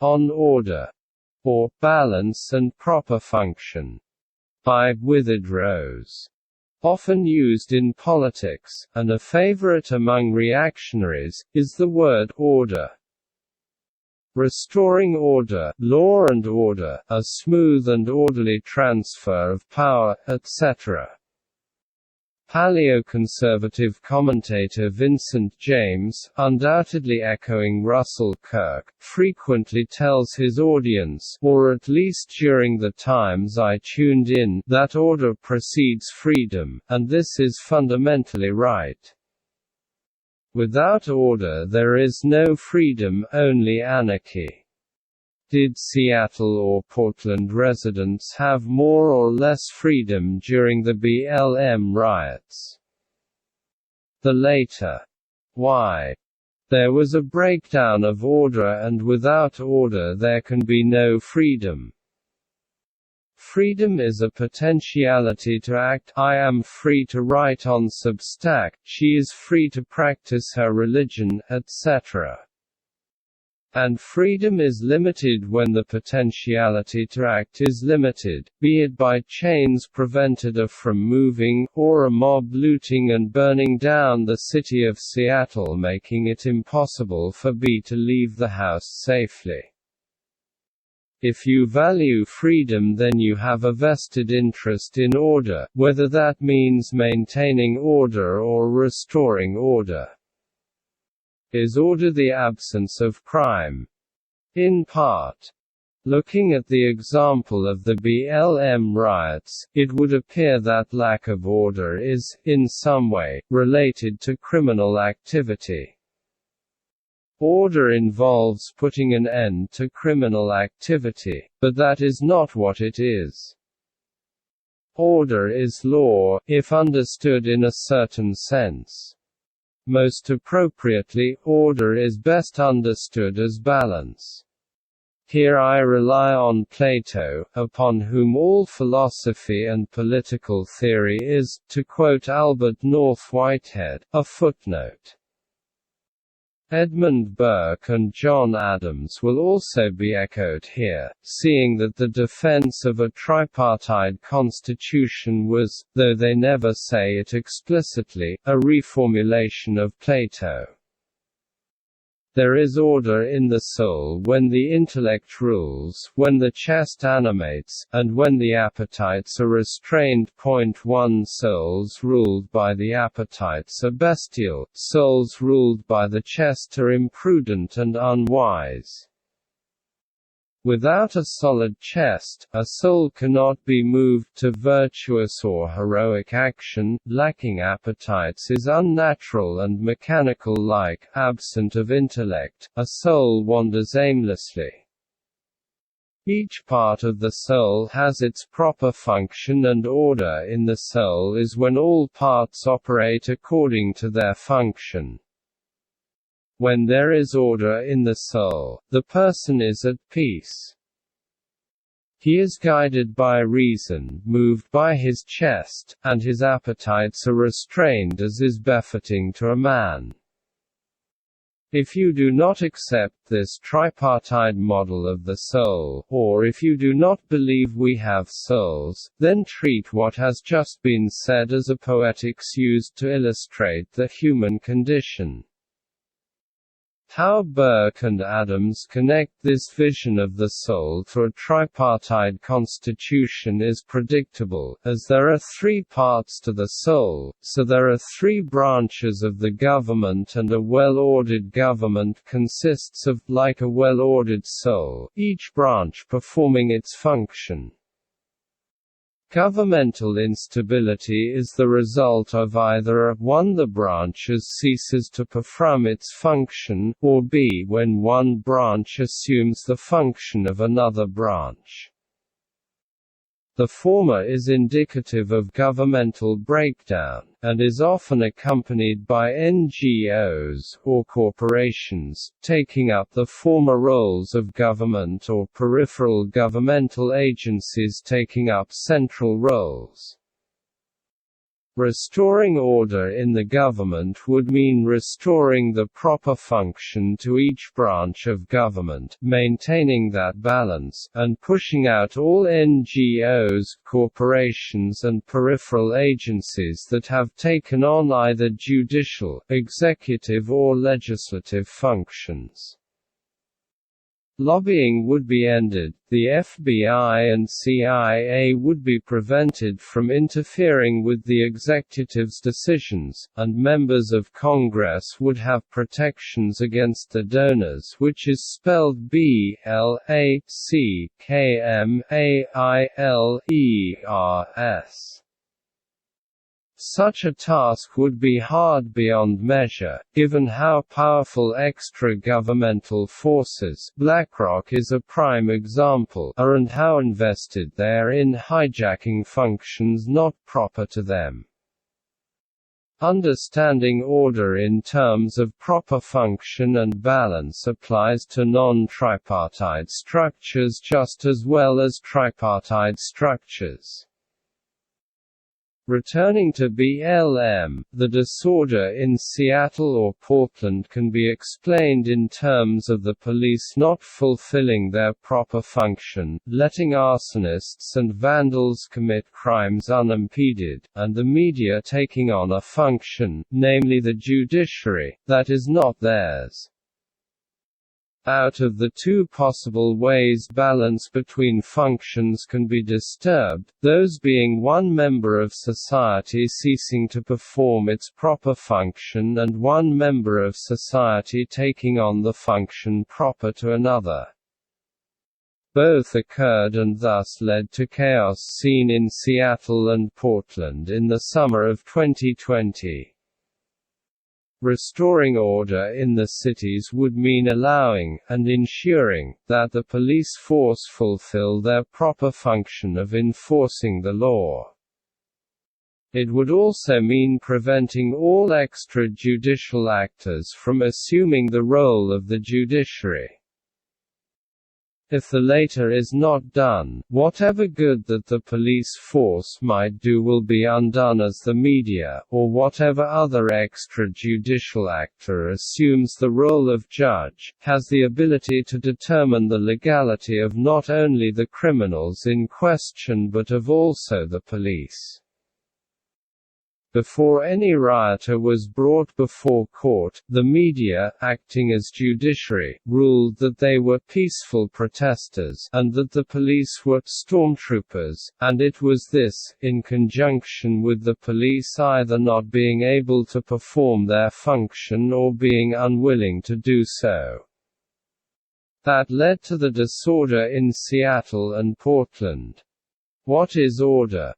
on order, or balance and proper function, by Withered Rose. Often used in politics, and a favorite among reactionaries, is the word order. Restoring order, law and order, a smooth and orderly transfer of power, etc. Paleoconservative commentator Vincent James, undoubtedly echoing Russell Kirk, frequently tells his audience, or at least during the times I tuned in, that order precedes freedom, and this is fundamentally right. Without order there is no freedom, only anarchy. Did Seattle or Portland residents have more or less freedom during the BLM riots? The latter. Why? There was a breakdown of order, and without order there can be no freedom. Freedom is a potentiality to act. I am free to write on Substack, she is free to practice her religion, etc. And freedom is limited when the potentiality to act is limited, be it by chains prevented her from moving, or a mob looting and burning down the city of Seattle, making it impossible for B to leave the house safely. If you value freedom, then you have a vested interest in order, whether that means maintaining order or restoring order. Is order the absence of crime? In part. Looking at the example of the BLM riots, it would appear that lack of order is, in some way, related to criminal activity. Order involves putting an end to criminal activity, but that is not what it is. Order is law, if understood in a certain sense. Most appropriately, order is best understood as balance. Here I rely on Plato, upon whom all philosophy and political theory is, to quote Albert North Whitehead, a footnote. Edmund Burke and John Adams will also be echoed here, seeing that the defense of a tripartite constitution was, though they never say it explicitly, a reformulation of Plato. There is order in the soul when the intellect rules, when the chest animates, and when the appetites are restrained. 1 Souls ruled by the appetites are bestial, souls ruled by the chest are imprudent and unwise. Without a solid chest, a soul cannot be moved to virtuous or heroic action. Lacking appetites is unnatural and mechanical. Like, absent of intellect, a soul wanders aimlessly. Each part of the soul has its proper function, and order in the soul is when all parts operate according to their function. When there is order in the soul, the person is at peace. He is guided by reason, moved by his chest, and his appetites are restrained as is befitting to a man. If you do not accept this tripartite model of the soul, or if you do not believe we have souls, then treat what has just been said as a poetics used to illustrate the human condition. How Burke and Adams connect this vision of the soul to a tripartite constitution is predictable, as there are 3 parts to the soul, so there are 3 branches of the government, and a well-ordered government consists of, like a well-ordered soul, each branch performing its function. Governmental instability is the result of either 1. The branch ceases to perform its function, or b. when one branch assumes the function of another branch. The former is indicative of governmental breakdown, and is often accompanied by NGOs, or corporations, taking up the former roles of government, or peripheral governmental agencies taking up central roles. Restoring order in the government would mean restoring the proper function to each branch of government, maintaining that balance, and pushing out all NGOs, corporations and peripheral agencies that have taken on either judicial, executive or legislative functions. Lobbying would be ended, the FBI and CIA would be prevented from interfering with the executive's decisions, and members of Congress would have protections against the donors, which is spelled BLACKMAILERS. Such a task would be hard beyond measure, given how powerful extra-governmental forces, BlackRock is a prime example, are and how invested they are in hijacking functions not proper to them. Understanding order in terms of proper function and balance applies to non-tripartite structures just as well as tripartite structures. Returning to BLM, the disorder in Seattle or Portland can be explained in terms of the police not fulfilling their proper function, letting arsonists and vandals commit crimes unimpeded, and the media taking on a function, namely the judiciary, that is not theirs. Out of the two possible ways balance between functions can be disturbed, those being one member of society ceasing to perform its proper function and one member of society taking on the function proper to another. Both occurred and thus led to chaos seen in Seattle and Portland in the summer of 2020. Restoring order in the cities would mean allowing, and ensuring, that the police force fulfill their proper function of enforcing the law. It would also mean preventing all extrajudicial actors from assuming the role of the judiciary. If the latter is not done, whatever good that the police force might do will be undone as the media, or whatever other extrajudicial actor assumes the role of judge, has the ability to determine the legality of not only the criminals in question but of also the police. Before any rioter was brought before court, the media, acting as judiciary, ruled that they were peaceful protesters, and that the police were stormtroopers, and it was this, in conjunction with the police either not being able to perform their function or being unwilling to do so, that led to the disorder in Seattle and Portland. What is order?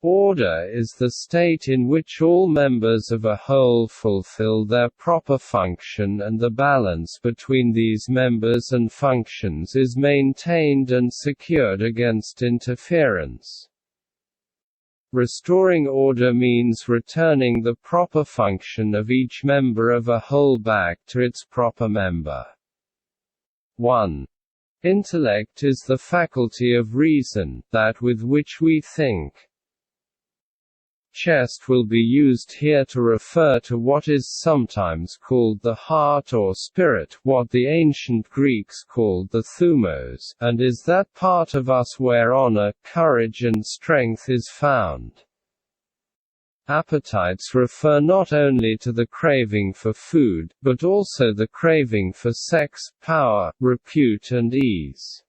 Order is the state in which all members of a whole fulfill their proper function and the balance between these members and functions is maintained and secured against interference. Restoring order means returning the proper function of each member of a whole back to its proper member. 1. Intellect is the faculty of reason, that with which we think. Chest will be used here to refer to what is sometimes called the heart or spirit, what the ancient Greeks called the thumos, and is that part of us where honor, courage and strength is found. Appetites refer not only to the craving for food, but also the craving for sex, power, repute and ease.